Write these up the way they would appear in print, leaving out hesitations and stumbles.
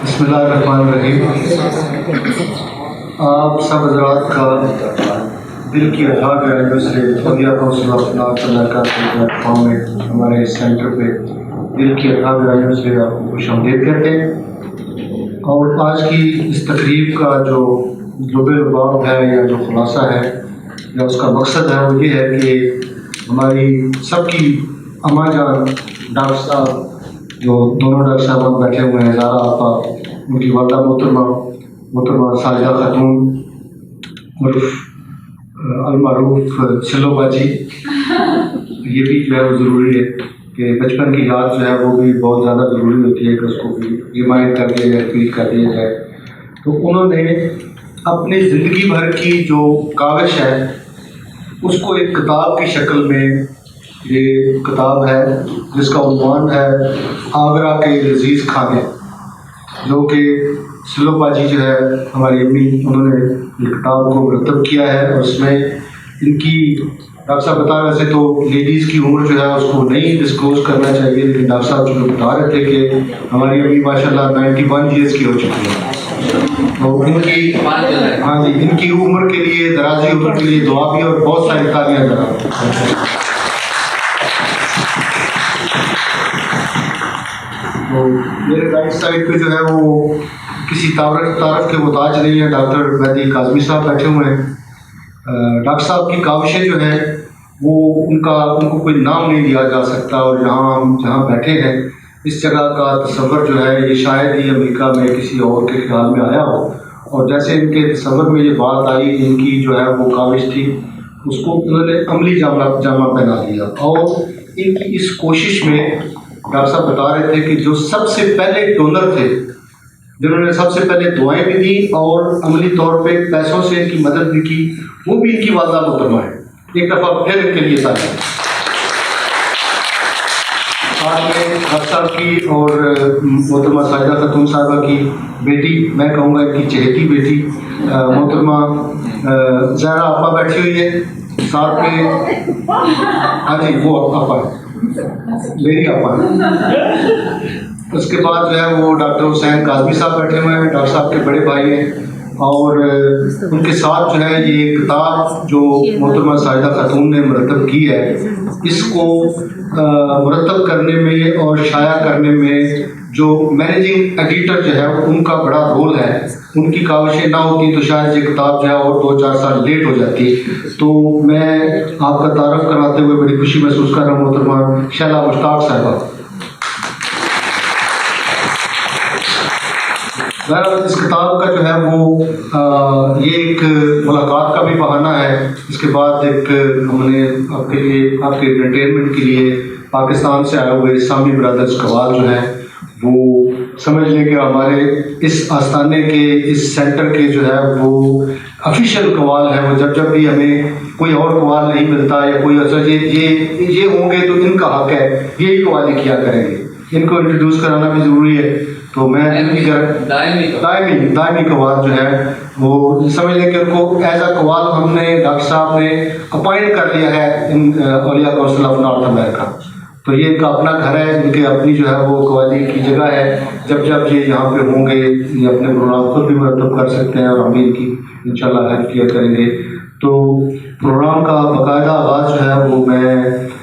بسم اللہ الرحمن الرحیم. آپ سب حضرات کا دل کی رضا گہرائیوں سے اولیاء کونسل آف نارتھ امریکہ کے پلیٹ میں ہمارے سینٹر پہ دل کی رضا گہرائیوں سے آپ کو خوش آمدید کہتے ہیں. اور آج کی اس تقریب کا جو لباب ہے یا جو خلاصہ ہے یا اس کا مقصد ہے وہ یہ ہے کہ ہماری سب کی اماں جان ڈاکٹر صاحب جو دونوں ڈاکٹر صاحب بیٹھے ہوئے ہیں، زہرا آپا، ان کی والدہ محترمہ ساجدہ خاتون عرف المعروف سلو باجی، یہ بھی جو ہے وہ ضروری ہے کہ بچپن کی یاد جو ہے وہ بھی بہت زیادہ ضروری ہوتی ہے کہ اس کو بھی ریمائنڈ کر دیا جائے، ریپیٹ کر دیا جائے. تو انہوں نے اپنی زندگی بھر کی جو کاوش ہے اس کو ایک کتاب کی شکل میں، یہ کتاب ہے جس کا عنوان ہے آگرہ کے لذیذ کھانے، جو کہ سلو باجی جو ہے ہماری امی، انہوں نے یہ کتاب کو مرتب کیا ہے. اور اس میں ان کی ڈاکٹر صاحب بتا رہے تھے تو لیڈیز کی عمر جو ہے اس کو نہیں ڈسکلوز کرنا چاہیے، لیکن ڈاکٹر صاحب جو بتا رہے تھے کہ ہماری امی ماشاء اللہ 91 ایئرس کی ہو چکی ہے. تو ان کی ان کی عمر کے لیے، درازی عمر کے لیے دعا بھی اور بہت ساری تالیاں ذرا. تو میرے رائٹ سائڈ پہ جو ہے وہ کسی تعارف کے محتاج نہیں ہے، ڈاکٹر مہدی کاظمی صاحب بیٹھے ہوئے ہیں. ڈاکٹر صاحب کی کاوشیں جو ہیں وہ ان کو کوئی نام نہیں دیا جا سکتا، اور ہم جہاں بیٹھے ہیں اس جگہ کا تصور جو ہے یہ شاید ہی امریکہ میں کسی اور کے خیال میں آیا ہو. اور جیسے ان کے تصور میں یہ بات آئی، ان کی جو ہے وہ کاوش تھی، اس کو انہوں نے عملی جامہ پہنا دیا. اور ان کی اس کوشش میں ڈاکٹر صاحب بتا رہے تھے کہ جو سب سے پہلے ڈونر تھے، جنہوں نے سب سے پہلے دعائیں بھی دی اور عملی طور پہ پیسوں سے ان کی مدد بھی کی، وہ بھی ان کی والدہ محترمہ ہے. ایک دفعہ پھر ان کے لیے تالیاں. آج میں ڈاکٹر صاحب کی اور محترمہ ساجدہ خاتون صاحبہ کی بیٹی، میں کہوں گا ان کی چہیتی بیٹی محترمہ زہرا آپا بیٹھی ہوئی ہے ساتھ میں. ہاں جی، وہ آپا ہے، میری آپا ہے. اس کے بعد جو ہے وہ ڈاکٹر حسین کازمی صاحب بیٹھے ہوئے ہیں، ڈاکٹر صاحب کے بڑے بھائی ہیں. اور ان کے ساتھ جو ہے یہ کتاب جو محترمہ ساجدہ خاتون نے مرتب کی ہے، اس کو مرتب کرنے میں اور شائع کرنے میں جو مینیجنگ ایڈیٹر جو ہے ان کا بڑا رول ہے. ان کی کاوشیں نہ ہوتی تو شاید یہ کتاب جو ہے اور 2-4 سال لیٹ ہو جاتی. تو میں آپ کا تعارف کراتے ہوئے بڑی خوشی محسوس کر رہا ہوں محترمہ شہلا مشتاق صاحبہ. اس کتاب کا جو ہے وہ یہ ایک ملاقات کا بھی بہانہ ہے. اس کے بعد ایک ہم نے آپ کے لیے، آپ کے انٹرٹینمنٹ کے لیے پاکستان سے آئے ہوئے اسلامی برادرز قوال جو ہیں وہ سمجھ لیں کہ ہمارے اس آستانے کے، اس سینٹر کے جو ہے وہ افیشیل قوال ہیں. وہ جب بھی ہمیں کوئی اور قوال نہیں ملتا یا کوئی یہ ہوں گے تو ان کا حق ہے، یہی قوالی کیا کریں گے. ان کو انٹروڈیوس کرانا بھی ضروری ہے. تو میں دائمی قوال جو ہے وہ سمجھ لیں کہ ان کو ایز اے قوال ہم نے، ڈاکٹر صاحب نے اپوائنٹ کر لیا ہے ان اولیاء کونسل آف نارتھ امریکہ. تو یہ ان کا اپنا گھر ہے، ان کے اپنی جو ہے وہ قوالی کی جگہ ہے. جب یہ یہاں پہ ہوں گے یہ اپنے پروگرام خود بھی مرتب کر سکتے ہیں اور ہم بھی ان کی انشاءاللہ ہیلپ کیا کریں گے. تو پروگرام کا باقاعدہ آغاز جو ہے وہ میں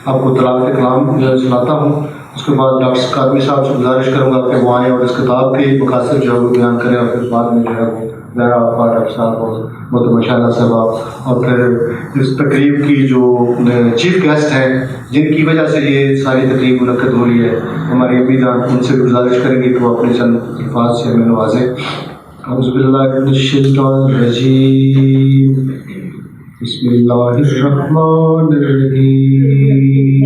آپ کو تلاوت کلام سناتا ہوں. اس کے بعد ڈاکٹر کاظمی صاحب سے گزارش کروں گا کہ وہ آئیں اور اس کتاب کے مقاصد جو ہے وہ بیان کریں، اور پھر بعد میں جو ہے وہ زہرا آپا، ڈاکٹر صاحب اور محترمہ شہلا صاحبہ، اور پھر اس تقریب کی جو چیف گیسٹ ہیں جن کی وجہ سے یہ ساری تقریب منعقد ہو رہی ہے، ہماری امی جان، ان سے گزارش کریں گے کہ وہ اپنے چند الفاظ سے ہمیں نوازیں. اعوذ باللہ من الشیطان الرجیم، بسم اللہ الرحمن الرحیم.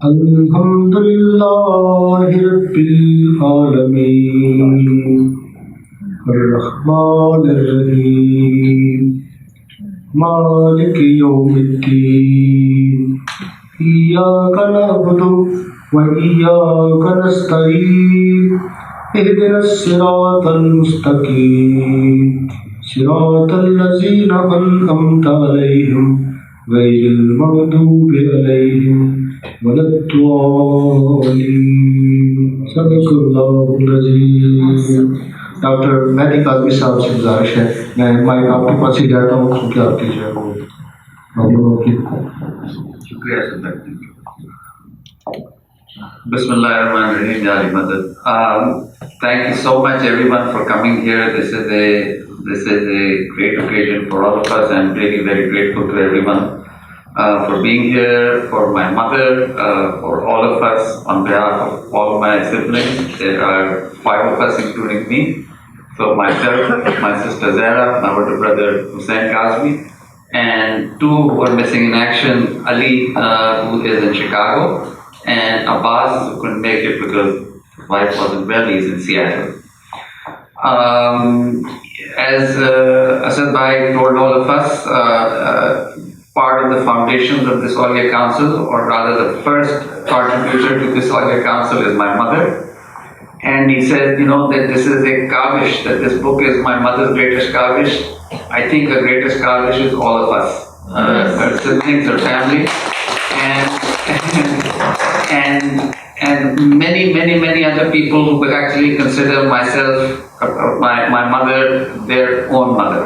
الحمدللہ رب العالمین الرحمن الرحیم مالک یوم الدین ایاک نعبد و ایاک نستعین اهدنا الصراط المستقیم صراط الذین انعمت علیہم غیر المغضوب علیہم ولا الضالین. डॉक्टर मेहदी काज़मी साहब से गुजारिश है, मैं माइक आपके पास ही जाता हूँ क्योंकि आपकी जो है वो शुक्रिया sir. Bismillahirrahmanirrahim. Thank you so much everyone for coming here. This is a great occasion for all of us. I'm really very grateful to everyone for being here, for my mother, for all of us on behalf of all my siblings. There are 5 of us including me. So myself, my sister Zehra, my older brother Husain Kazmi, and 2 who are missing in action, Ali, who is in Chicago, and Abbas, who couldn't make it because his wife wasn't well. He's in Seattle. As Asad Bhai told all of us, part of the foundations of this Auliya Council, or rather the first contributor to this Auliya Council is my mother. And he said, that this is a kavish, that this book is my mother's greatest kavish. I think the greatest kavish is all of us, her siblings, her family, and many other people who will actually consider myself, my mother, their own mother.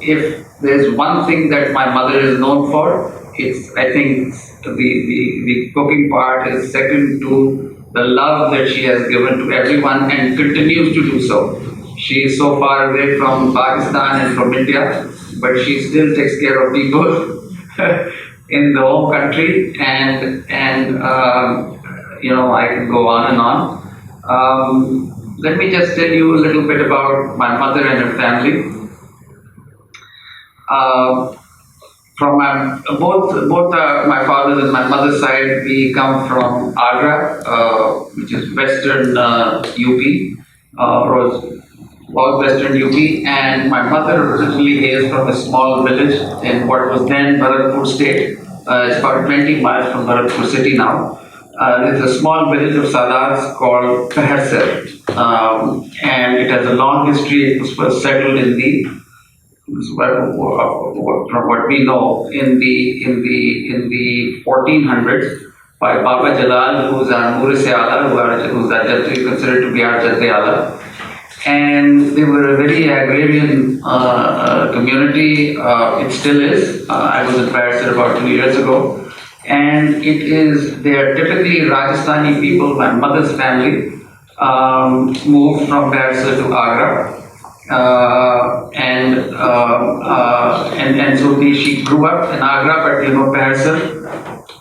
If there's one thing that my mother is known for, I think the cooking part is second to the love that she has given to everyone and continues to do so. She is so far away from Pakistan and from India, but she still takes care of people in the home country, and I can go on and on. Let me just tell you a little bit about my mother and her family. From both my father's and my mother's side, we come from Agra, which is western UP, was western UP, and my mother originally hails from a small village in what was then Bharatpur state. It's about 20 miles from Bharatpur city now. There's a small village of Sardars called Parvez, and it has a long history. It was first settled in the, from what we know, in the 1400s by Baba Jalal, who's our Muris Ala, who's considered to be our Jadde Ala. And they were a very agrarian community. It still is. I was in Paris about 2 years ago. And they are typically Rajasthani people. My mother's family moved from Paris to Agra. And so she grew up in Agra, but Paris,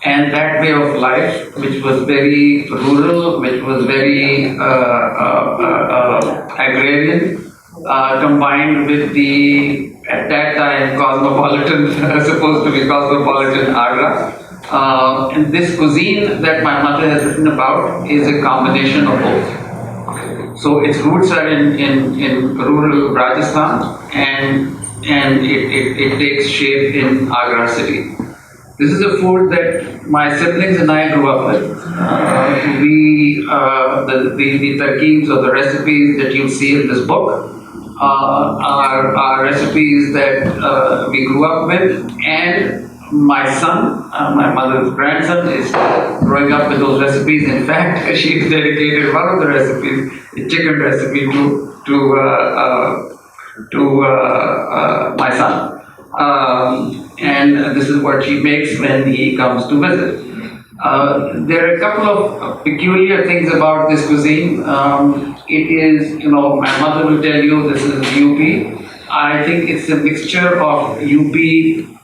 and that way of life, which was very rural, which was very agrarian, combined with the at that time cosmopolitan, supposed to be cosmopolitan Agra. And this cuisine that my mother has written about is a combination of both. So its roots are in rural Rajasthan, and it takes shape in Agra city. This is a food that my siblings and I grew up with. The tarkeebs or the recipes that you see in this book are recipes that we grew up with, and my son, my mother's grandson, is growing up with those recipes. In fact, she's dedicated one of the recipes, a chicken recipe, to my son. And this is what she makes when he comes to visit. There are a couple of peculiar things about this cuisine. It is, my mother will tell you this is UP. I think it's a mixture of UP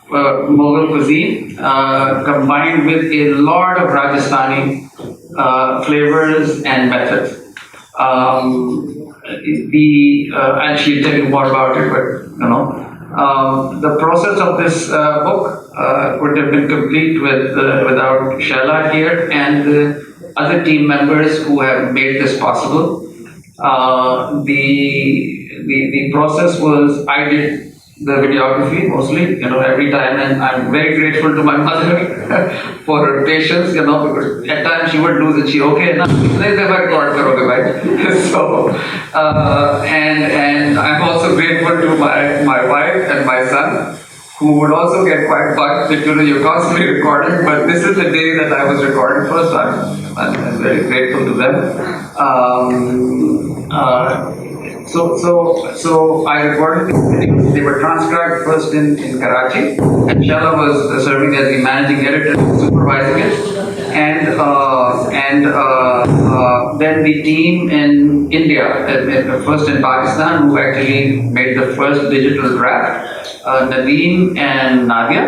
Mughal cuisine combined with a lot of Rajasthani flavors and methods. And she'll tell you more about it, but the process of this book would have been complete without Shehla here and the other team members who have made this possible. The process was, I did the videography mostly, every time, and I'm very grateful to my mother for her patience, because at times she would lose it. She, okay, now so, and I'm also grateful to my wife and my son, who would also get quite bugged that you're constantly recording, but this is the day that I was recording first. I'm very grateful to them. So I recorded these videos. They were transcribed first in Karachi, and Shehla was serving as the managing editor, supervising it, and then the team in India, first in Pakistan, who actually made the first digital draft, Nadeem and Nadia.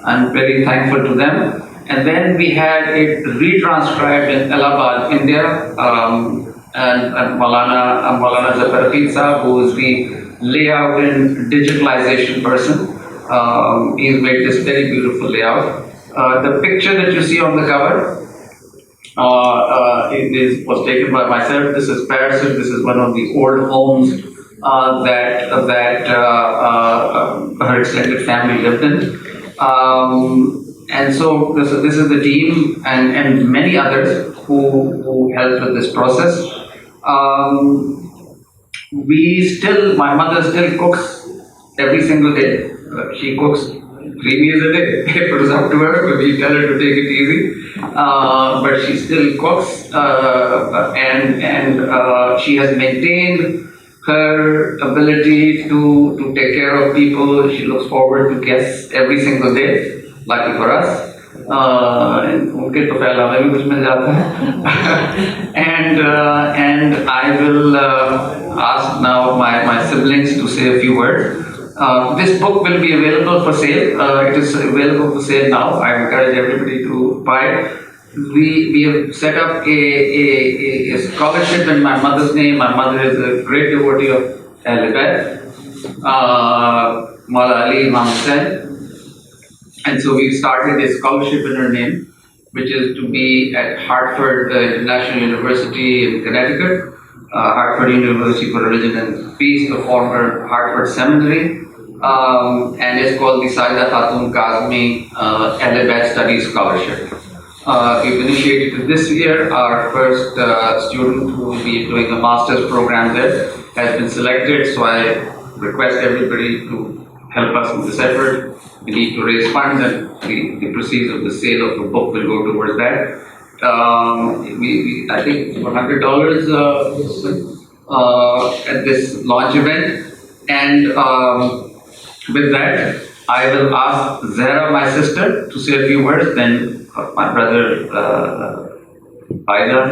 I'm very thankful to them. And then we had it retranscribed in Allahabad, India, and Maulana Zafar Sahab, who is the layout and digitalization person. He's made this very beautiful layout. The picture that you see on the cover was taken by myself. This is Paris. This is one of the old homes that her extended family lived in. And so this is the team and many others who helped with this process. My mother still cooks every single day. She cooks 3 meals a day. If it was up to her, we tell her to take it easy. But she still cooks, and she has maintained her ability to take care of people. She looks forward to guests every single day. Lucky for us. उनके तो फैला में भी कुछ मिल जाता है. And I will ask now my siblings to say a few words. This book will be available for sale. It is available for sale now. I encourage everybody to buy it. We have set up a scholarship in my mother's name. My mother is a great devotee of Ahl-e-Bayt, Maula Ali Imam Hussain. And so we've started a scholarship in her name, which is to be at Hartford International University in Connecticut, Hartford University for Religion and Peace, the former Hartford Seminary, and it's called the Sajidakhatoon Kazmi Ahl-e-Bayt Studies Scholarship. We've initiated this year. Our first student who will be doing a master's program there has been selected, so I request everybody to help us in this effort. We need to raise funds, and the proceeds of the sale of the book will go towards that. I think $100 at this launch event, and with that, I will ask Zehra, my sister, to say a few words. Then my brother Hyder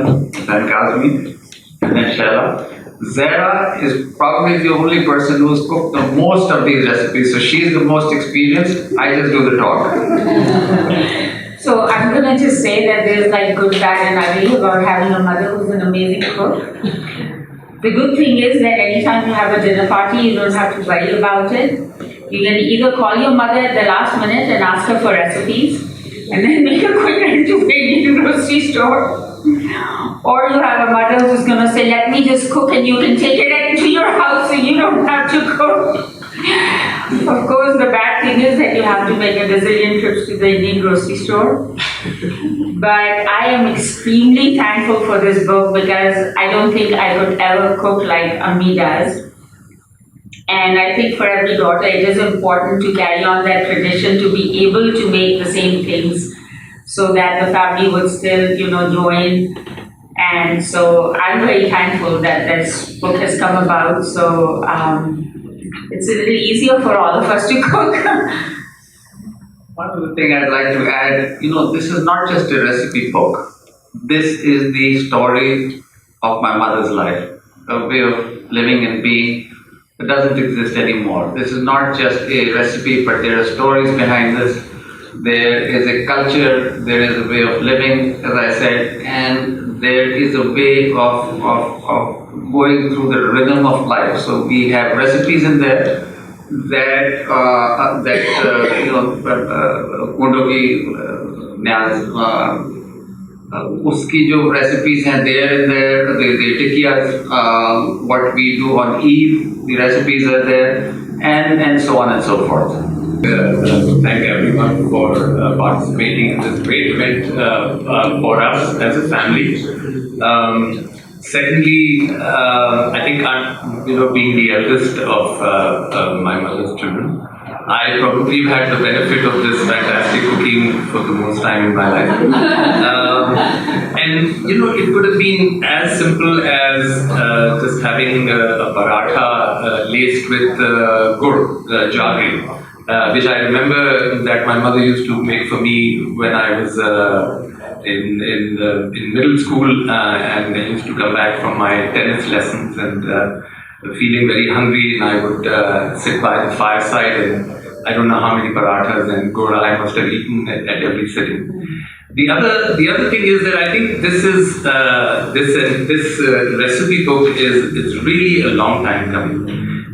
Kazmi, and then Shehla. Zehra is probably the only person who's cooked the most of these recipes, so she's the most experienced. I just do the talk. So I'm going to just say that there's like good, bad and ugly about having a mother who's an amazing cook. The good thing is that anytime you have a dinner party, you don't have to worry about it. You can either call your mother at the last minute and ask her for recipes, and then make a quick run to the grocery store. Or you have a mother who's going to say, let me just cook and you can take it to your house so you don't have to cook. Of course, the bad thing is that you have to make a gazillion trips to the Indian grocery store. But I am extremely thankful for this book because I don't think I could ever cook like Ammi does. And I think for every daughter, it is important to carry on that tradition, to be able to make the same things so that the family would still, join. And so I'm very thankful that this book has come about. So it's a little easier for all of us to cook. One other thing I'd like to add, this is not just a recipe book. This is the story of my mother's life, a way of living and being that doesn't exist anymore. This is not just a recipe, but there are stories behind this. There is a culture, there is a way of living, as I said, and there is a way of going through the rhythm of life. So we have recipes in there that Kundo ki nyaz, uski jo recipes हैं there in there, the tikkiyas, what we do on Eid, the recipes are there, and so on and so forth. Thank everyone for participating in this great event for us as a family. Secondly, I think I'm, being the eldest of my mother's children, I probably had the benefit of this fantastic cooking for the most time in my life. And you know, it could have been as simple as just having a paratha laced with gur, jaggery, which I remember that my mother used to make for me when I was in middle school, and I used to come back from my tennis lessons and feeling very hungry, and I would sit by the fireside, and I don't know how many parathas and gur I must have eaten at every sitting. The other thing is that I think this recipe book is really a long time coming,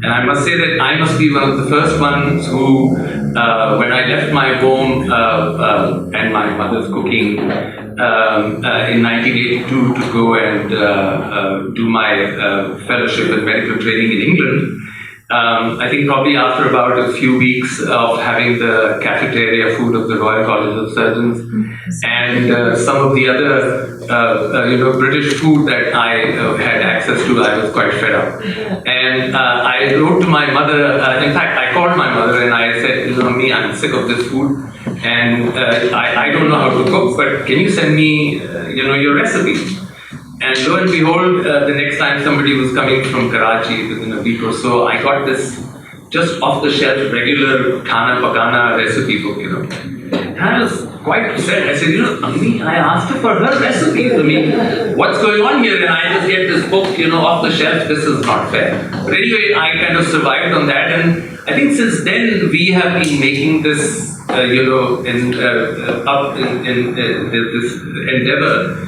and I must say that I must be one of the first ones who, when I left my home and my mother's cooking in 1982 to go and do my fellowship and medical training in England. I think probably after about a few weeks of having the cafeteria food of the Royal College of Surgeons and some of the other British food that I had access to, I was quite fed up. And I wrote to my mother, in fact I called my mother and I said, me, I'm sick of this food and I don't know how to cook, but can you send me your recipe? And lo and behold, the next time somebody was coming from Karachi within a week or so, I got this just off-the-shelf regular khana pakana recipe book, And I was quite upset. I said, Ammi, I asked her for her recipes. I mean, what's going on here? And I just get this book, off the shelf. This is not fair. But anyway, I kind of survived on that. And I think since then, we have been making this, this endeavor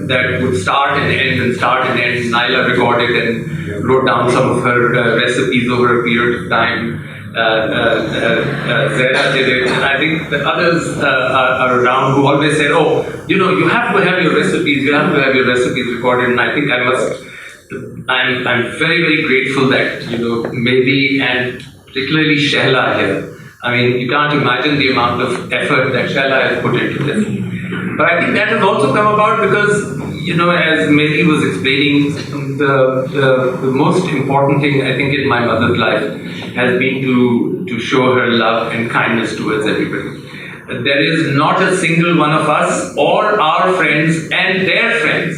that would start and end and start and end. Naila recorded and wrote down some of her recipes over a period of time. Zehra did it, and I think the others are around who always said, you have to have your recipes, recorded. And I think I'm very, very grateful that, maybe, and particularly Shehla here. I mean, you can't imagine the amount of effort that Shehla has put into this. But I think that has also come about because, as Mehdi was explaining, the most important thing I think in my mother's life has been to show her love and kindness towards everybody. There is not a single one of us or our friends and their friends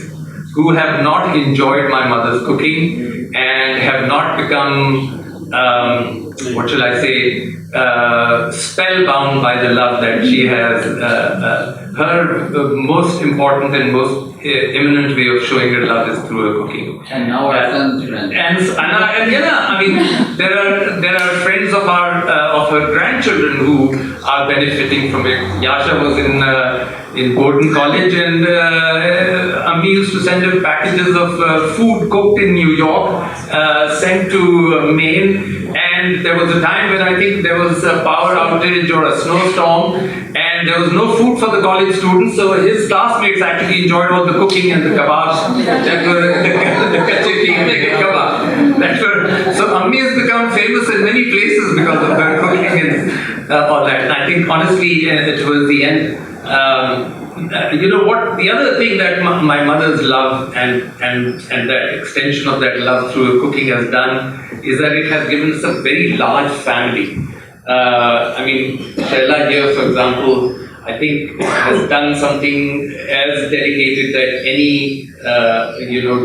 who have not enjoyed my mother's cooking and have not become, spellbound by the love that she has. Her most important and most imminent way of showing her love is through her cooking. And now our son's friends. There are friends of her grandchildren who are benefiting from it. Yasha was in Gordon College, and Ammi used to send her packages of food cooked in New York, sent to Maine. And there was a time when I think there was a power outage or a snowstorm, and there was no food for the college students, so his classmates actually enjoyed all the cooking and the kebabs that were the kacheti and the kebab. So Ammi has become famous in many places because of her cooking and all that. And I think honestly, towards the end, the other thing that my mother's love and that extension of that love through her cooking has done is that it has given us a very large family. Shehla here, for example, I think has done something as dedicated that any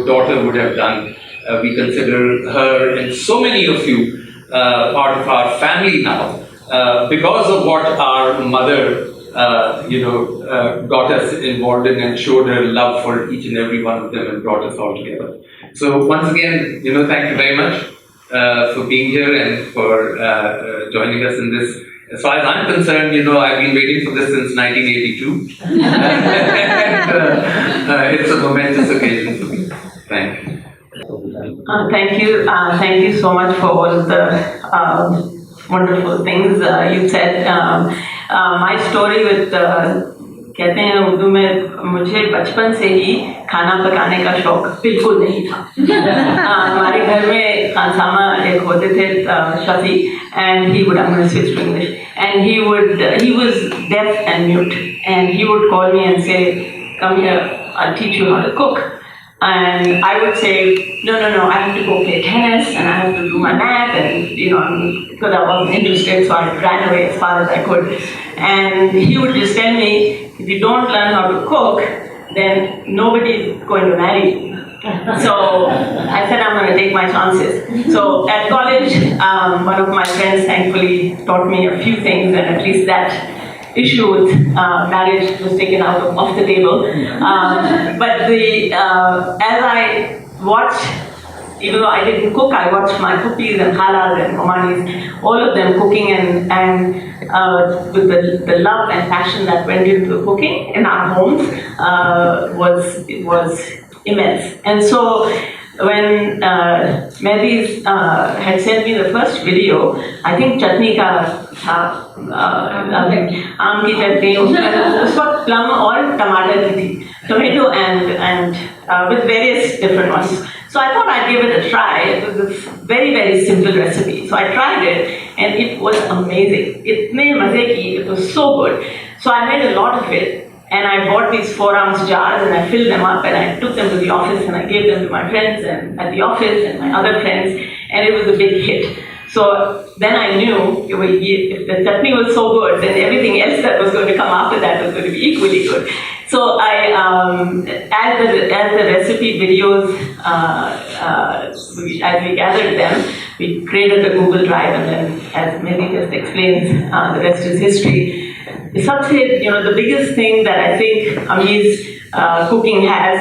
daughter would have done. We consider her and so many of you part of our family now because of what our mother got us involved in and showed her love for each and every one of them and brought us all together. So once again, thank you very much for being here and for joining us in this. As far as I'm concerned, I've been waiting for this since 1982. And it's a momentous occasion for me. Thank you. Thank you so much for all the wonderful things you said. My story with कहते हैं उर्दू में मुझे बचपन से ही खाना पकाने का शौक बिल्कुल नहीं था. हमारे घर में खानसामा एक होते थे Shafi, and he would, I'm going to switch to English, and he was deaf and mute, and he would call me and say, come here, I'll teach you how to cook. And I would say, no, I have to go play tennis and I have to do my math, and because I wasn't interested, so I ran away as far as I could. And he would just tell me, if you don't learn how to cook, then nobody's going to marry you. So I said, I'm going to take my chances. So at college, one of my friends thankfully taught me a few things, and at least that issue with marriage was taken off the table. But as I watched, even though I didn't cook, I watched my cookies and halas and omanis, all of them cooking, and with the love and passion that went into cooking in our homes was immense. And so when Mehdi had sent me the first video, I think chutney ka आम की चटनी, उस वक्त plum और टमाटर की थी, tomato and with various different ones. So I thought I'd give it a try. It was a very, very simple recipe. So I tried it and it was amazing. Itne maze ki, it was so good. So I made a lot of it. And I bought these 4-ounce jars and I filled them up and I took them to the office and I gave them to my friends and at the office and my other friends, and it was a big hit. So then I knew if the chutney was so good, then everything else that was going to come after that was going to be equally good. So I, as the recipe videos, as we gathered them, we created a Google Drive, and then as Mehdi just explains, the rest is history. The biggest thing that I think Ami's cooking has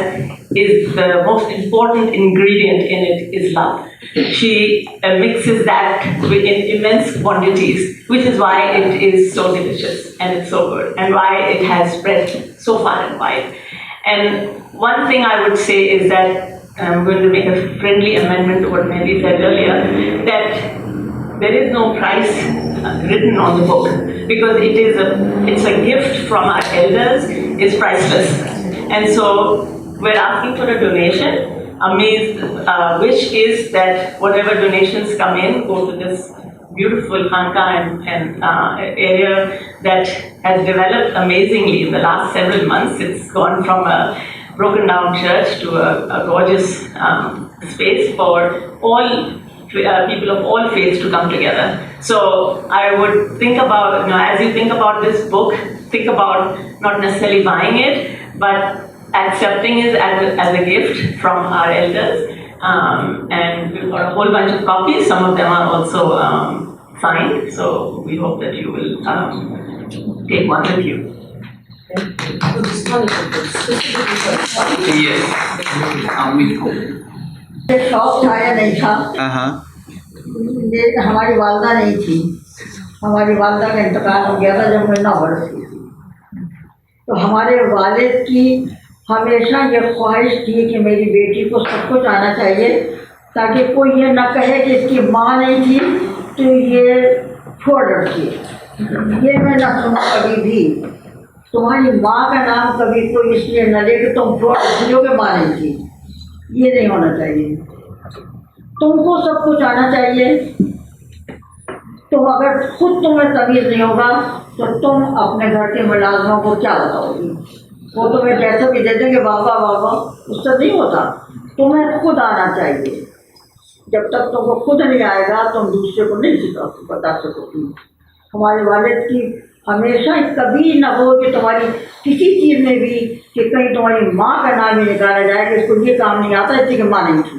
is the most important ingredient in it is love. She mixes that in immense quantities, which is why it is so delicious and it's so good, and why it has spread so far and wide. And one thing I would say is that, I'm going to make a friendly amendment to what Mehdi said earlier, that there is no price written on the book, because it's a gift from our elders. It's priceless, and so we're asking for a donation. Ami's wish is that whatever donations come in go to this beautiful khanqah and area that has developed amazingly in the last several months. It's gone from a broken down church to a gorgeous space for all people of all faiths to come together. So I would think about, as you think about this book, think about not necessarily buying it, but accepting it as a gift from our elders. And we've got a whole bunch of copies. Some of them are also signed. So we hope that you will take one with you. Yes. शौक था या नहीं था, ये हमारी वालदा नहीं थी। हमारी वालदा का इंतकाल हो गया था जब मैं 9 वर्ष की थी। तो हमारे वालिद की हमेशा ये ख्वाहिश थी कि मेरी बेटी को सब कुछ आना चाहिए, ताकि कोई ये ना कहे कि इसकी माँ नहीं थी तो ये छोड़ रखी। ये मैं ना सुना कभी भी। तुम्हारी माँ का नाम कभी कोई इसलिए न ले कि तुम छोड़ रखी हो कि माँ नहीं थी। ये नहीं होना चाहिए। तुमको सब कुछ आना चाहिए। तो अगर खुद तुम्हें तमीज़ नहीं होगा तो तुम अपने घर के मुलाजमों को क्या बताओगी? वो तुम्हें जैसे भी दे देंगे बाबा बाबा, उससे नहीं होता। तुम्हें खुद आना चाहिए। जब तक तुमको खुद नहीं आएगा तुम दूसरे को नहीं बता सकोगी। हमारे वालिद की हमेशा कभी न हो कि तुम्हारी किसी चीज़ में भी कि कहीं तुम्हारी माँ का नाम ही निकाला जाए कि इसको ये काम नहीं आता, इसलिए कि माँ नहीं थी।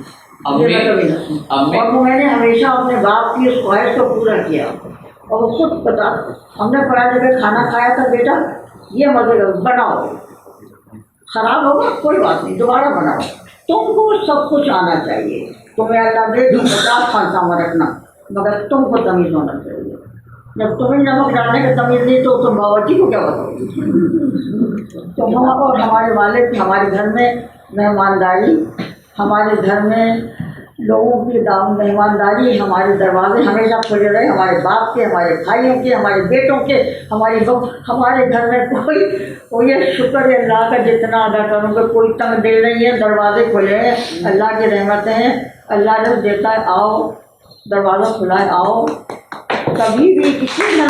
ये मैं कभी न सुनी। और वो मैंने हमेशा अपने बाप की उस ख्वाहिश को पूरा किया। और वो खुद पता, हमने पढ़ा जगह खाना खाया था, बेटा ये मजे का बनाओ, खराब होगा कोई बात नहीं, दोबारा बनाओ। तुमको सब कुछ आना चाहिए। तुम्हें अल्लाह दे तुम 50 खानसा में रखना, मगर तुमको तमीज़ होना चाहिए। जब तुम्हें नमक डालने का तमीज़ नहीं तो तुम बावर्ची को क्या बताओगे? तो हम और हमारे वालिद, हमारे घर में मेहमानदारी, हमारे घर में लोगों की मेहमानदारी, हमारे दरवाजे हमेशा खुले रहे, हमारे बाप के, हमारे भाइयों के, हमारे बेटों के, हमारे घर में कोई ये शुक्र है अल्लाह का जितना अदा करूँगा, कोई तंग दिल नहीं है, दरवाजे खुले हैं, अल्लाह की रहमतें हैं। अल्लाह जो देता है आओ, दरवाज़ा खुला है आओ। कभी भी किसी न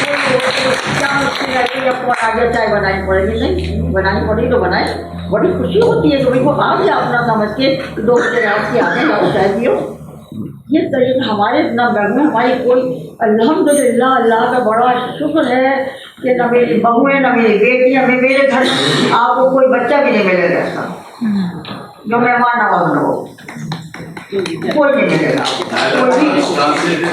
क्या मुश्किल है कि आपको आगे चाय बनानी पड़ेगी, नहीं बनानी पड़ेगी तो बनाए। बड़ी खुशी होती है कि भाई वो आ गया अपना समझ के 2 बजे रात की आते हैं चाय पियो। ये तरीका हमारे इतना में हमारी कोई अल्हम्दुलिल्लाह अल्लाह का बड़ा शुक्र है कि न मेरी बहू है न मेरी बेटी है। मेरे घर आपको कोई बच्चा भी नहीं मिलेगा ऐसा जो मेहमान नवाज न हो, कोई नहीं मिलेगा कोई भी।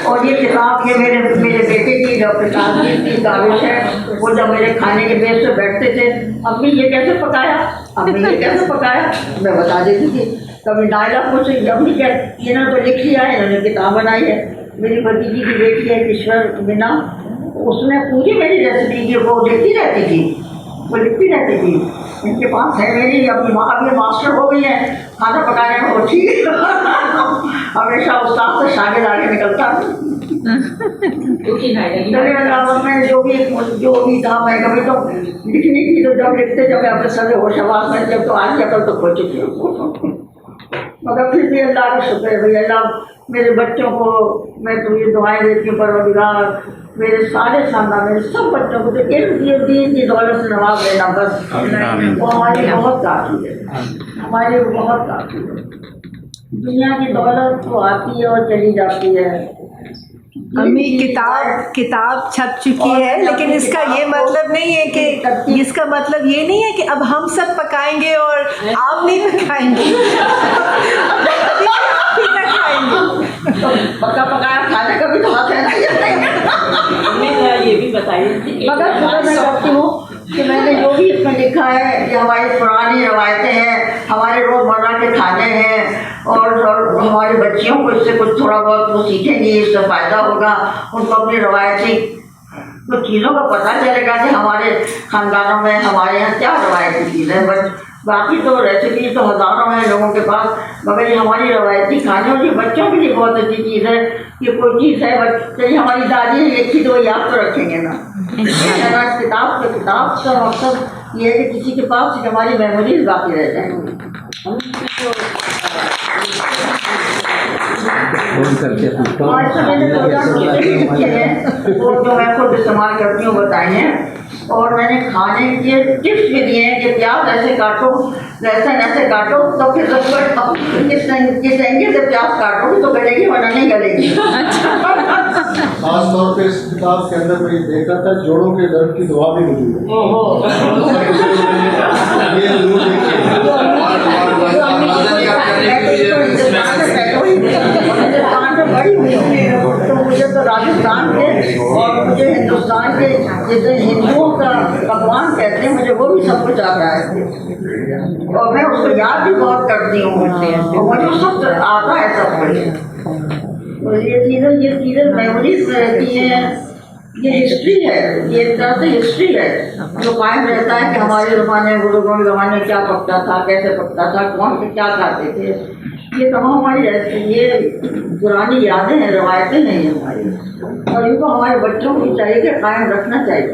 और ये किताब ये मेरे बेटे की डॉक्टर काज़मी की काविश है। वो जब मेरे खाने के मेज पे बैठते थे, अम्मी ये कैसे पकाया, अम्मी ये कैसे पकाया, मैं बता देती थी। कभी नायला पूछेगी अम्मी क्या इन्होंने तो लिख लिया है, इन्होंने किताब बनाई है। मेरी भतीजी की बेटी है ईश्वर बिना, उसने पूरी मेरी रेसिपी की वो लिखती रहती थी, वो लिखती रहती थी। इनके पास है मेरी अपनी माँ अभी मास्टर हो गई है खाना पकाने में, वो ठीक हमेशा उस्ताद से शागिर्द आगे निकलता। में जो भी था मैं कभी तो लिखनी थी तो जब लिखते जब मैं अपने सर होशवास में जब तो आज अकल तो खो चुकी हूँ, मगर फिर भी अल्लाह का शुक्र है भाई। अल्लाह मेरे बच्चों को मैं तो ये दुआएं देती हूँ परवरदिगार मेरे सारे खानदान मेरे सब बच्चों को तो एक दीन की दौलत से नवाज देना बस, वो हमारी बहुत काफ़ी है, हमारी बहुत काफ़ी है। दुनिया की दौलत तो आती है और चली जाती है। अम्मी किताब छप चुकी है, लेकिन इसका ये मतलब नहीं है कि इसका मतलब ये नहीं है कि अब हम सब पकाएंगे और आप नहीं पकाएंगे। आप ही ना खाएंगे तो पका पकाया खाने का भी तो हाथ है ना। ये भी बताइए मगर शुक्र मैं करती हूँ कि मैंने जो भी इसमें लिखा है ये हमारी पुरानी रवायतें हैं, हमारे रोज़मर्रा के खाने हैं और हमारी बच्चियों को इससे कुछ थोड़ा बहुत वो सीखेंगी, इससे फ़ायदा होगा, उनको अपनी रवायती तो चीज़ों का पता चलेगा कि हमारे ख़ानदानों में हमारे यहाँ क्या रवायती चीज़ है। बस बाकी तो रेसिपी तो हज़ारों हैं लोगों के पास, मगर ये हमारी रवायती खाने और ये बच्चों के लिए बहुत अच्छी चीज़ है। ये कोई चीज़ है बच्चे हमारी दादी ने लिखी तो वो याद तो रखेंगे ना। किताब का मकसद ये है कि किसी के पास हमारी मेमोरीज बाकी रह जाएंगी। मैंने लिखे हैं वो जो मैं खुद इस्तेमाल करती हूँ बताई हैं, और मैंने खाने के टिप्स भी दिए हैं कि प्याज ऐसे काटो, लहसुन ऐसे काटो, तो फिर किस एंगल से प्याज काटोगी तो गलेगी वरना नहीं गलेगी। खास तौर पे इस किताब के अंदर मैं देखा था जोड़ों के दर्द की दुआ भी मौजूद है। तो मुझे तो राजस्थान के और मुझे हिंदुस्तान के जैसे हिंदुओं का भगवान कहते हैं, मुझे वो भी सब कुछ आता है और मैं उसको याद भी बहुत करती हूँ और मुझे सब आता है सब कुछ। और ये चीज़ें मेमोरीज में रहती हैं। ये हिस्ट्री है, ये एक तरह से हिस्ट्री है जो कायम रहता है कि हमारे ज़माने बुजुर्गों के ज़माने क्या पकता था, कैसे पकता था, कौन से क्या खाते थे। ये तमाम हमारी ये पुरानी यादें हैं, रवायतें हैं ये हमारी, और इनको हमारे बच्चों को चाहिए कि कायम रखना चाहिए।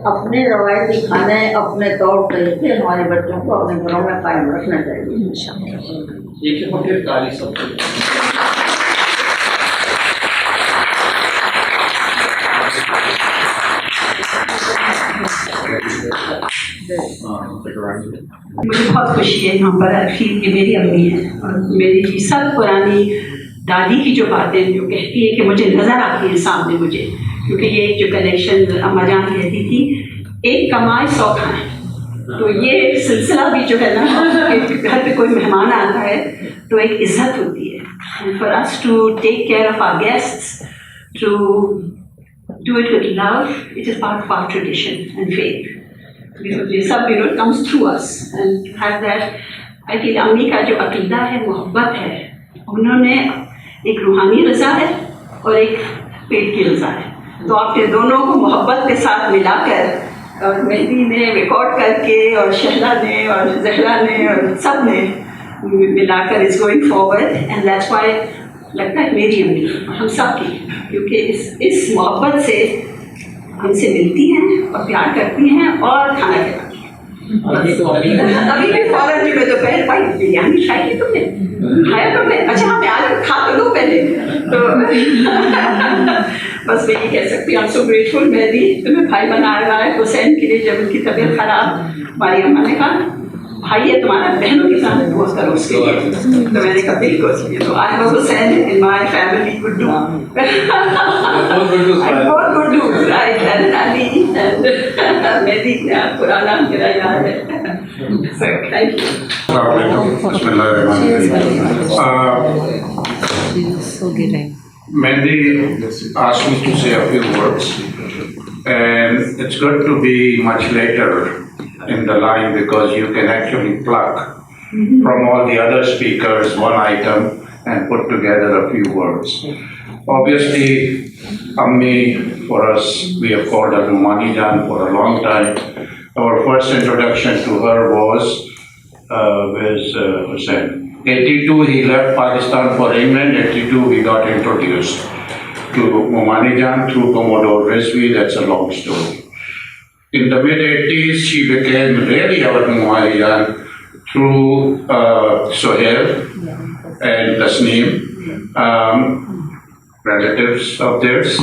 अपने रवायती खाने अपने तौर तरीके हमारे बच्चों को अपने घरों में कायम रखना चाहिए। मुझे बहुत खुशी है यहाँ पर फील कि मेरी अम्मी है और मेरी सब पुरानी दादी की जो बातें जो कहती है कि मुझे नज़र आती है सामने मुझे, क्योंकि ये जो कनेक्शन अम्मा जान कहती थी एक कमाए 100 खाएं। तो ये सिलसिला भी जो है ना, घर पे कोई मेहमान आता है तो एक इज्जत होती है, and for us to take care of our guests, to do it with love, it is part of our tradition and faith. ये सब it comes through us and have that। I feel अम्मी का जो अकीदा है, मोहब्बत है, उन्होंने एक रूहानी रज़ा है और एक पेट की रज़ा है, तो आपके दोनों को मोहब्बत के साथ मिलाकर और मेहदी ने रिकॉर्ड करके और शहला ने और ज़हरा ने और सब ने मिलाकर is going forward, and that's why लगता है मेरी अम्मी हम सब की, क्योंकि इस मोहब्बत से हमसे मिलती हैं और प्यार करती हैं और खाना खिलाती हैं। अभी भी फौरन जी में दोपहर भाई बिरयानी खाई थी तुमने, खाया तुमने, अच्छा हमें आज खा तो लो पहले। तो बस मैं ये कह सकती हूँ, I'm so grateful मेहदी तुम्हें भाई बनाया हुआ है हुसैन के लिए। जब उनकी तबीयत खराब, हमारी अम्मा ने कहा भाई है तुम्हारा, बहनों के साथ दुआ करो उसके लिए। तो मैंने कहा बिल्कुल। तो I have Husain in my family, good do। बहुत good do, right? And Ali and Mehdi पुराना मेरा याद है। So thank you। Mehdi asked me to say a few words, and it's good to be much later in the line because you can actually pluck from all the other speakers one item and put together a few words. Obviously, Ammi, for us, we have called her Mani Jan for a long time. Our first introduction to her was with Husain. 82, he left Pakistan for England. 82, we got introduced to Momani Jan through Commodore Rizvi. That's a long story. In the mid-80s, she became really our Momani Jan through Sohail and Tasneem, relatives of theirs,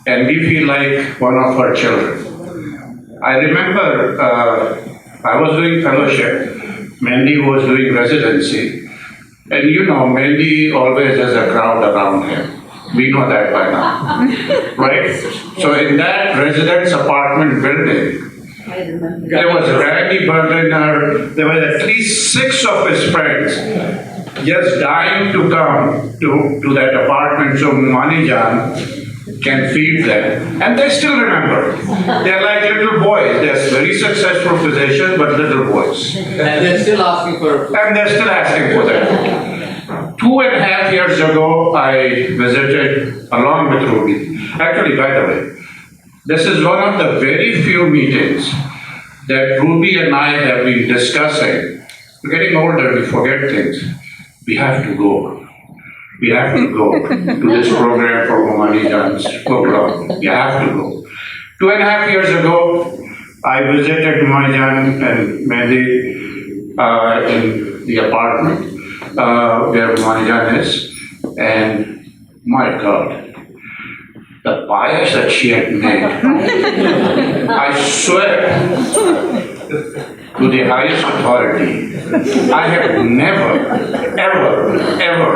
and we feel like one of her children. I remember I was doing fellowship. Mehdi was doing residency. And you know, Mehdi always has a crowd around him. We know that by now, right? So in that residence apartment building, there was Randy Berliner, there were at least 6 of his friends just dying to come to that apartment so Mani Jan can feed them. And they still remember. They're like little boys. They're very successful physicians, but little boys. And they're still asking for And they're still asking for that. 2.5 years ago, I visited along with Ruby. Actually, by the way, this is one of the very few meetings that Ruby and I have been discussing. We're getting older, we forget things. We have to go. We have to go to this program for Momani Jan's program. You have to go. 2.5 years ago, I visited Momani Jan and Mehdi in the apartment where Momani Jan is, and my God, the bias that she had made. I swear to the highest authority, I have never, ever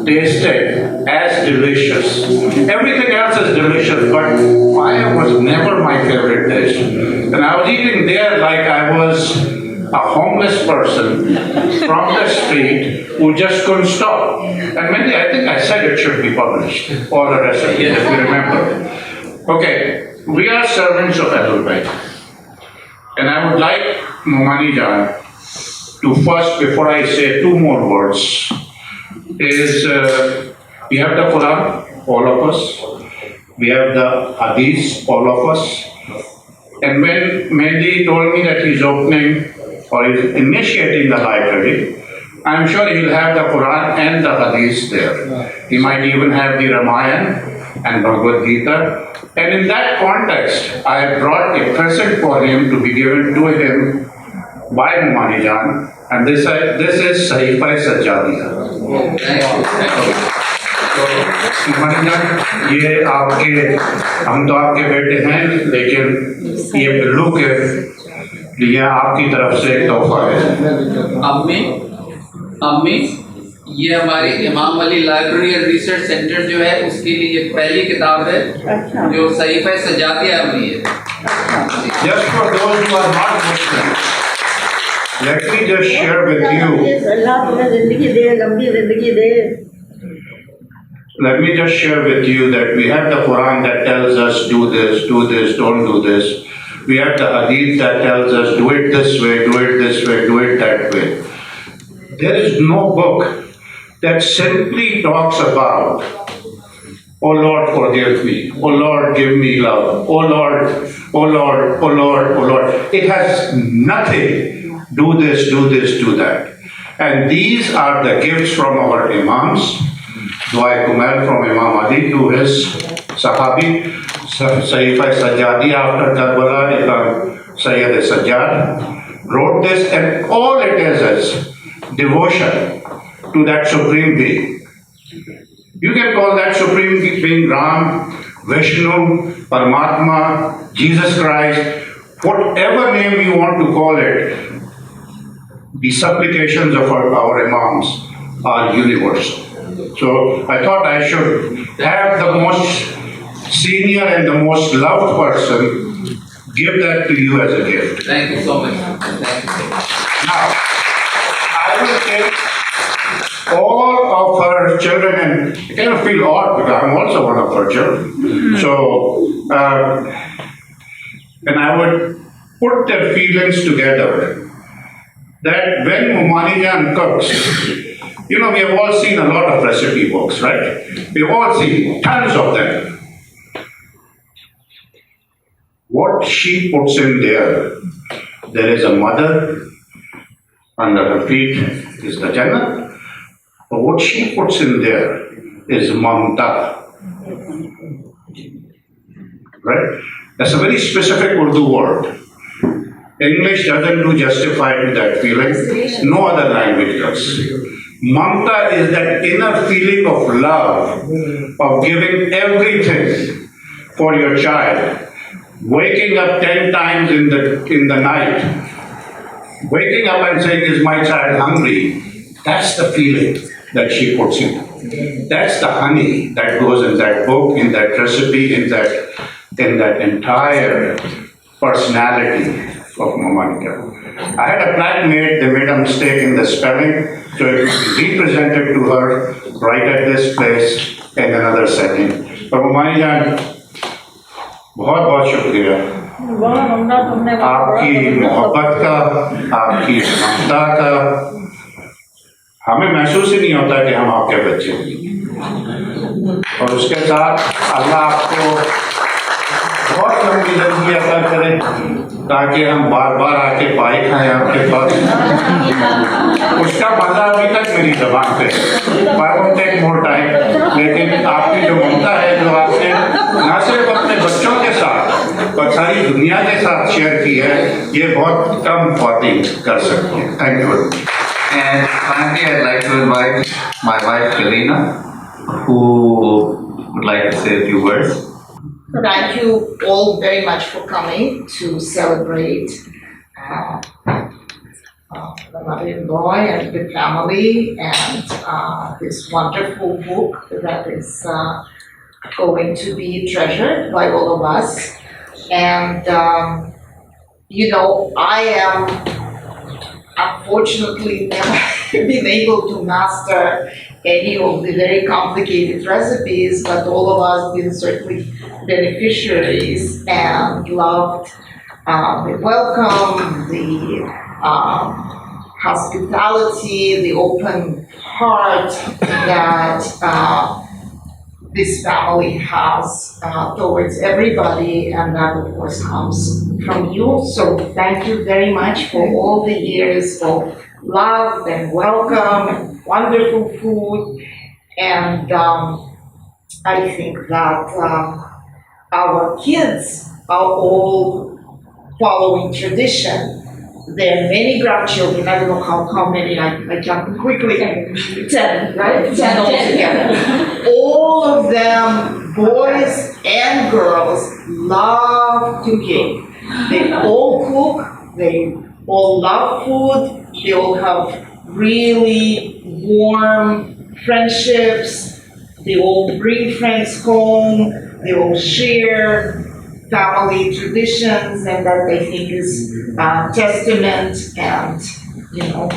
tasted as delicious. Everything else is delicious, but paya was never my favorite dish. And I was eating there like I was a homeless person from the street who just couldn't stop. And maybe I think I said it should be published, all the rest of it, if you remember. Okay, we are servants of Ahlul Bayt. And I would like Momani Jan to first, before I say 2 more words, is we have the Quran, all of us. We have the Hadith, all of us. And when Mehdi told me that he's opening or is initiating the library, I'm sure he'll have the Quran and the Hadith there. He might even have the Ramayana and Bhagavad Gita. And in that context, I have brought a present for him to be given to him by Momani Jan, and this is Khanay-By Sajida. तो Momani Jan, ये आपके, हम तो आपके बेटे हैं, लेकिन ये बिल्लू के लिए आपकी तरफ से एक तोहफा है। अम्मी, ये हमारी इमाम Ali library and research centre जो है उसके लिए पहली किताब है जो Khanay-By Sajida अम्मी है। Just for those who are not Muslim, let me just share with you. Let me just share with you that we have the Quran that tells us do this, don't do this. We have the Hadith that tells us do it this way, do it this way, do it that way. There is no book that simply talks about, oh Lord, forgive me. Oh Lord, give me love. Oh Lord, oh Lord, oh Lord, oh Lord. It has nothing. Do this, do that. And these are the gifts from our Imams. Dua Kumail from Imam Ali to his Sahabi, Khanay-By Sajida after Karbala, Imam Sayyid Sajjad wrote this, and all it is devotion to that Supreme Being. You can call that Supreme Being Ram, Vishnu, Paramatma, Jesus Christ, whatever name you want to call it, the supplications of our Imams are universal. So I thought I should have the most senior and the most loved person give that to you as a gift. Thank you so much. Thank you so much. Now, I will take all of her children, and I kind of feel odd because I'm also one of her children. So, and I would put their feelings together. That when Mumani cooks, you know, we have all seen a lot of recipe books, right? We've all seen tons of them. What she puts in there is a mother, under her feet is the Jannah. But what she puts in there is mamta. Right? That's a very specific Urdu word. English doesn't do justify to that feeling. No other language does. Mamta is that inner feeling of love, of giving everything for your child. Waking up 10 times in the night, waking up and saying, "Is my child hungry?" That's the feeling that she puts in. That's the honey that goes in that book, in that recipe, in that entire personality of Mamanika. I had a flatmate, they made a mistake in the spelling, so it was represented to her right at this place in another setting. But Mamanika, बहुत बहुत शुक्रिया आपकी मोहब्बत का, आपकी ममता का। हमें महसूस ही नहीं होता कि हम आपके बच्चे हैं। और उसके साथ अल्लाह आपको बहुत लंबी जिंदगी अता करे ताकि हम बार बार आके पाए खाएं आपके पास। उसका मजा अभी तक मेरी जबान पे I won't take more time, लेकिन आपकी जो ममता है, जो आपने न सिर्फ अपने बच्चों के साथ और सारी दुनिया के साथ शेयर की है, ये बहुत कम ख्वातीन कर सकती हैं। Thank you. And finally, I'd like to invite my wife Galina, who would like to say a few words. Thank you all very much for coming to celebrate the mother-in-law and the family and this wonderful book that is going to be treasured by all of us. And you know, I am unfortunately never been able to master any of the very complicated recipes, but all of us been certainly beneficiaries and loved the welcome, the hospitality, the open heart that this family has towards everybody, and that of course comes from you. So thank you very much for all the years of love and welcome and wonderful food. And I think that our kids are all following tradition. There are many grandchildren, I don't know how many, I counted quickly, 10, right? 10 altogether. All of them, boys and girls, love cooking. They all cook, they all love food, they all have really warm friendships, they all bring friends home, they all share family traditions, and that I think is testament and, you know,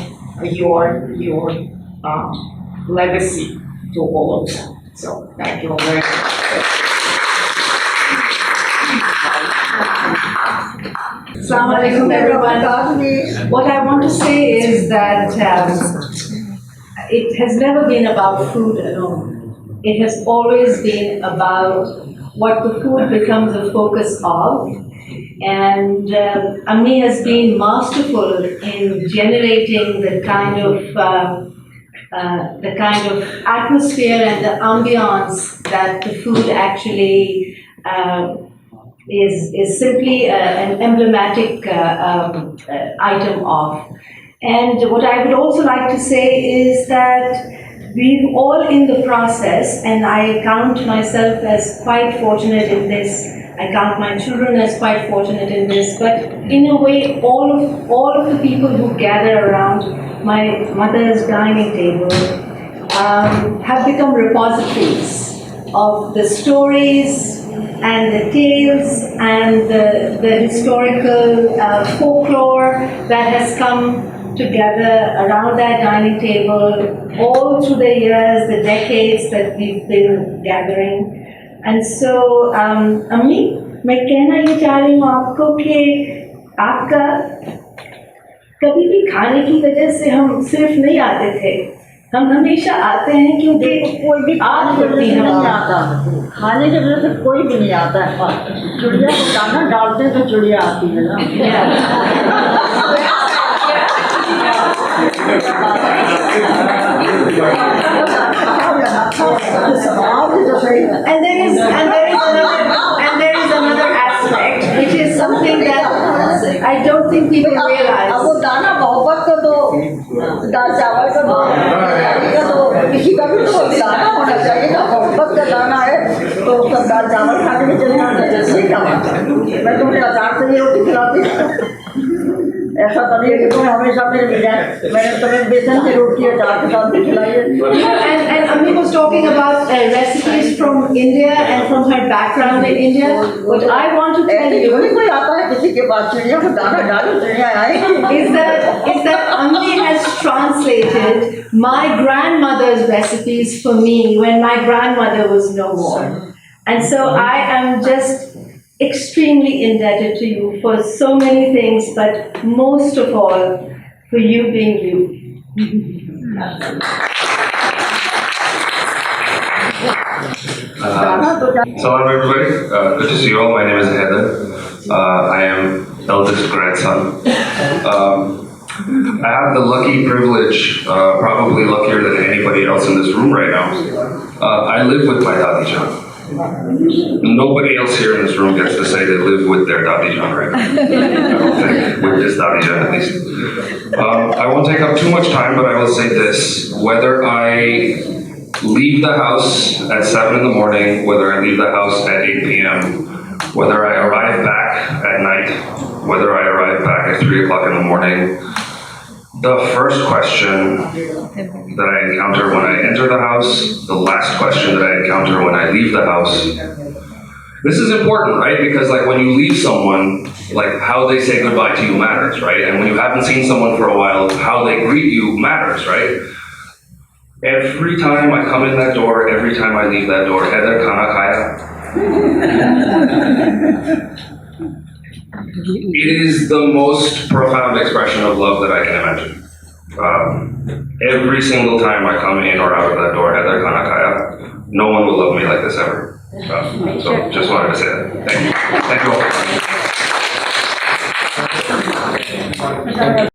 your legacy to all of them. So thank you all very much. Assalamu alaikum everyone. What I want to say is that it has never been about food alone. It has always been about what the food becomes a focus of. And Ammi has been masterful in generating the kind of atmosphere and the ambiance that the food actually is simply an emblematic item of. And what I would also like to say is that we're all in the process, and I count myself as quite fortunate in this. I count my children as quite fortunate in this, but in a way, all of the people who gather around my mother's dining table have become repositories of the stories and the tales and the historical folklore that has come together around that dining table all through the years, the decades that we've been gathering. And so, अम्मी, मैं कहना ये चाह रही हूँ आपको कि आपका कभी भी खाने की वजह से हम सिर्फ नहीं आते थे, हम हमेशा आते हैं क्योंकि कोई भी खाने की वजह से नहीं आता, खाने की वजह से कोई भी नहीं आता है। चिड़िया को दाना डालते हैं तो चिड़िया आती है ना। And there is another aspect, which is something that I don't think people realize. अब वो दाना मोहब्बत को तो दाल चावल का तो किसी का भी तो दाना होना चाहिए ना, मोहब्बत का दाना है तो सब दाल चावल खाने में चले जाते हैं। मैं तुम्हें अचार से ये रोटी खिलाती, ऐसा तो नहीं है कि तुम्हें हमेशा मैंने तुम्हें बेसन की रोटी अचार के साथ भी खिलाई है। And Ami was talking about recipes from India and from her background in India. What I want to tell you कोई आता है किसी के पास चिड़िया को दाना डालो चिड़िया आएगी is that Ami has translated my grandmother's recipes for me when my grandmother was no more. And so I am just extremely indebted to you for so many things, but most of all, for you being you. Salam everybody, good to see you all. My name is Hyder. I am eldest grandson. I have the lucky privilege, probably luckier than anybody else in this room right now. I live with my Dadi Jan. Nobody else here in this room gets to say they live with their Dadi Jan right now. I don't think, with this Dadi Jan at least. I won't take up too much time, but I will say this. Whether I leave the house at 7 in the morning, whether I leave the house at 8 p.m., whether I arrive back at night, whether I arrive back at 3 o'clock in the morning, the first question that I encounter when I enter the house, the last question that I encounter when I leave the house. This is important, right? Because like when you leave someone, like how they say goodbye to you matters, right? And when you haven't seen someone for a while, how they greet you matters, right? Every time I come in that door, every time I leave that door, Hyder Khanay-By It is the most profound expression of love that I can imagine. Every single time I come in or out of that door, Hyder Khanay-By, no one will love me like this ever. So just wanted to say that. Thank you. Thank you all.